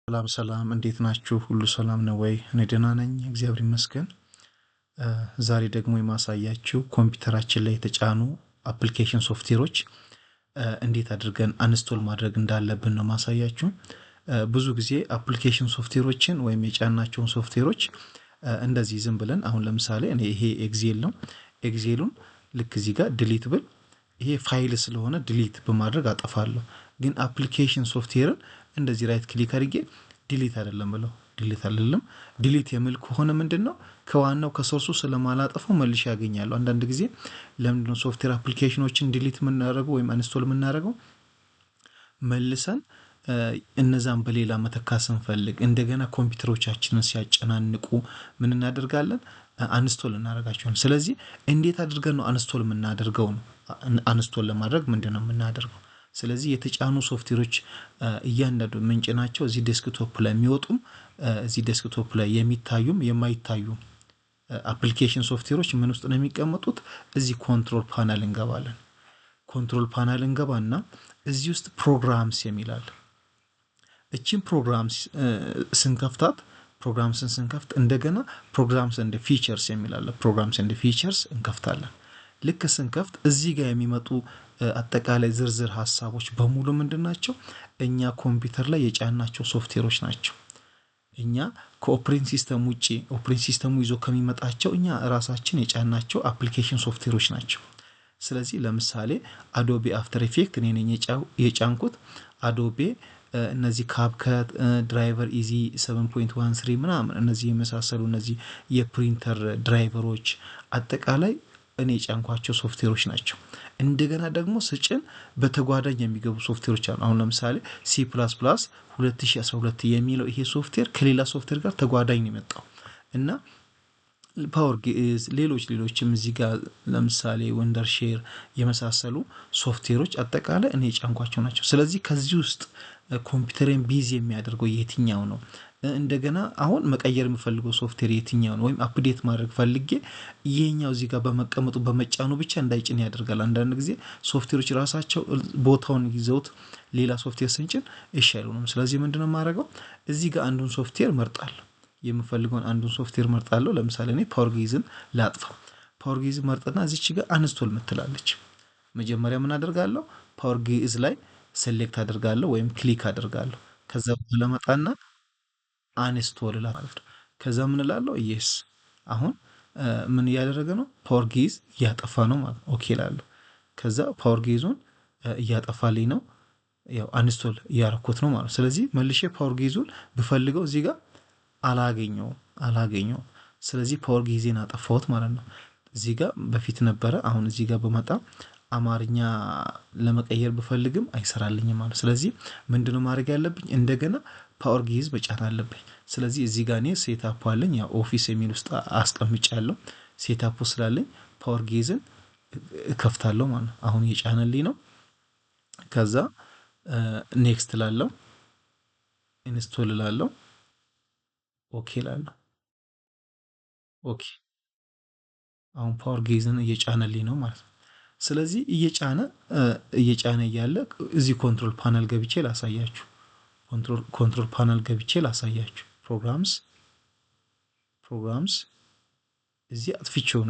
ሰላም እንዴት ናችሁ? ሁሉ ሰላም ነው ወይ? እኔ ደህና ነኝ፣ እግዚአብሔር ይመስገን። ዛሬ ደግሞ የማሳያችሁ ኮምፒውተራችን ላይ የተጫኑ አፕሊኬሽን ሶፍትዌሮች እንዴት አድርገን አንስቶል ማድረግ እንዳለብን ነው ማሳያችሁ። ብዙ ጊዜ አፕሊኬሽን ሶፍትዌሮችን ወይም የጫናቸውን ሶፍትዌሮች እንደዚህ ዝም ብለን አሁን ለምሳሌ እኔ ይሄ ኤግዜል ነው። ኤግዜሉን ልክ እዚህ ጋር ዲሊት ብል ይሄ ፋይል ስለሆነ ዲሊት በማድረግ አጠፋለሁ። ግን አፕሊኬሽን ሶፍትዌርን እንደዚህ ራይት ክሊክ አድርጌ ዲሊት አይደለም ብለው ዲሊት አይደለም ዲሊት የምል ከሆነ ምንድነው ከዋናው ከሶርሱ ስለማላጠፈው መልሼ ያገኛለሁ። አንዳንድ ጊዜ ለምንድነው ሶፍትዌር አፕሊኬሽኖችን ዲሊት የምናደርገው ወይም አንስቶል የምናደርገው? መልሰን እነዛን በሌላ መተካት ስንፈልግ እንደገና ኮምፒውተሮቻችንን ሲያጨናንቁ ምን እናደርጋለን? አንስቶል እናደርጋቸዋለን። ስለዚህ እንዴት አድርገን ነው አንስቶል የምናደርገው ነው። አንስቶል ለማድረግ ምንድነው የምናደርገው? ስለዚህ የተጫኑ ሶፍትዌሮች እያንዳንዱ ምንጭናቸው እዚህ ዴስክቶፕ ላይ የሚወጡም እዚህ ዴስክቶፕ ላይ የሚታዩም የማይታዩም አፕሊኬሽን ሶፍትዌሮች ምን ውስጥ ነው የሚቀመጡት? እዚህ ኮንትሮል ፓናል እንገባለን። ኮንትሮል ፓናል እንገባና እዚህ ውስጥ ፕሮግራምስ የሚል አለ። እቺን ፕሮግራምስ ስንከፍታት ፕሮግራምስን ስንከፍት እንደገና ፕሮግራምስ ኤንድ ፊቸርስ የሚል አለ። ፕሮግራምስ ኤንድ ፊቸርስ እንከፍታለን። ልክ ስንከፍት እዚህ ጋር የሚመጡ አጠቃላይ ዝርዝር ሐሳቦች በሙሉ ምንድናቸው? እኛ ኮምፒውተር ላይ የጫናቸው ሶፍትዌሮች ናቸው። እኛ ከኦፕሬቲንግ ሲስተም ውጪ ኦፕሬቲንግ ሲስተሙ ይዞ ከሚመጣቸው እኛ ራሳችን የጫናቸው አፕሊኬሽን ሶፍትዌሮች ናቸው። ስለዚህ ለምሳሌ አዶቤ አፍተር ኢፌክት እኔ ነኝ የጫንኩት። አዶቤ እነዚህ ካፕከት ድራይቨር ኢዚ 7.13 ምናምን እነዚህ የመሳሰሉ እነዚህ የፕሪንተር ድራይቨሮች አጠቃላይ እኔ የጫንኳቸው ሶፍትዌሮች ናቸው። እንደገና ደግሞ ስጭን በተጓዳኝ የሚገቡ ሶፍትዌሮች አሉ። አሁን ለምሳሌ C++ 2012 የሚለው ይሄ ሶፍትዌር ከሌላ ሶፍትዌር ጋር ተጓዳኝ ነው የመጣው እና ፓወር ጊዝ ሌሎችም እዚህ ጋር ለምሳሌ ወንደርሼር የመሳሰሉ ሶፍትዌሮች አጠቃላይ እኔ የጫንኳቸው ናቸው። ስለዚህ ከዚህ ውስጥ ኮምፒውተርን ቢዚ የሚያደርገው የትኛው ነው? እንደገና አሁን መቀየር የምፈልገው ሶፍትዌር የትኛው ነው? ወይም አፕዴት ማድረግ ፈልጌ ይሄኛው እዚህ ጋር በመቀመጡ በመጫኑ ብቻ እንዳይጭን ያደርጋል። አንዳንድ ጊዜ ሶፍትዌሮች ራሳቸው ቦታውን ይዘውት ሌላ ሶፍትዌር ስንጭን እሺ አይሉንም። ስለዚህ ምንድነው የማደርገው? እዚህ ጋር አንዱን ሶፍትዌር መርጣለሁ። የምፈልገውን አንዱን ሶፍትዌር መርጣለሁ። ለምሳሌ እኔ ፓወር ጊዝን ላጥፋ። ፓወር ጊዝ መርጠና እዚች ጋር አንስቶል ምትላለች። መጀመሪያ ምን አደርጋለሁ? ፓወር ጊዝ ላይ ሴሌክት አደርጋለሁ ወይም ክሊክ አደርጋለሁ። ከዛ በኋላ መጣና አንስቶል ማለት ነው። ከዛ ምን እላለሁ? yes አሁን ምን እያደረገ ነው? ፓወር ጊዝ እያጠፋ ነው ማለት ኦኬ እላለሁ። ከዛ ፓወር ጊዙን እያጠፋልኝ ነው፣ ያው አንስቶል እያረኩት ነው ማለት። ስለዚህ መልሼ ፓወር ጊዙን ብፈልገው እዚህ ጋር አላገኘው። ስለዚህ ፓወር ጊዜን አጠፋሁት ማለት ነው። እዚህ ጋር በፊት ነበረ፣ አሁን እዚህ ጋር በመጣ አማርኛ ለመቀየር ብፈልግም አይሰራልኝም ማለት። ስለዚህ ምንድነው ማድረግ ያለብኝ? እንደገና ፓወር ጊዝ መጫን አለብኝ። ስለዚህ እዚህ ጋር እኔ ሴትአፕ አለኝ፣ ያው ኦፊስ የሚል ውስጥ አስቀምጫለሁ። ሴትአፕ ስላለኝ ፓወር ጊዝን እከፍታለሁ ማለት ነው። አሁን እየጫነልኝ ነው። ከዛ ኔክስት ላለው ኢንስቶል ላለው ኦኬ ላለው ኦኬ። አሁን ፓወር ጊዝን እየጫነልኝ ነው ማለት ነው። ስለዚህ እየጫነ እያለ እዚህ ኮንትሮል ፓናል ገብቼ ላሳያችሁ። ኮንትሮል ፓናል ገብቼ ላሳያችሁ። ፕሮግራምስ እዚህ አጥፍቼው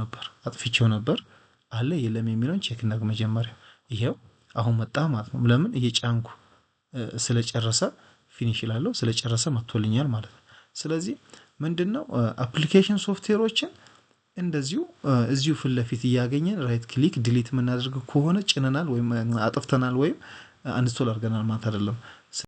ነበር አለ የለም የሚለውን ቼክ እናድርግ መጀመሪያ። ይሄው አሁን መጣ ማለት ነው። ለምን እየጫንኩ ስለጨረሰ ፊኒሽ ይላል፣ ስለጨረሰ መጥቶልኛል ማለት ነው። ስለዚህ ምንድነው አፕሊኬሽን ሶፍትዌሮችን እንደዚሁ እዚሁ ፊት ለፊት እያገኘን ራይት ክሊክ ዲሊት የምናደርገው ከሆነ ጭነናል ወይም አጥፍተናል ወይም አንስቶል አድርገናል ማለት አይደለም።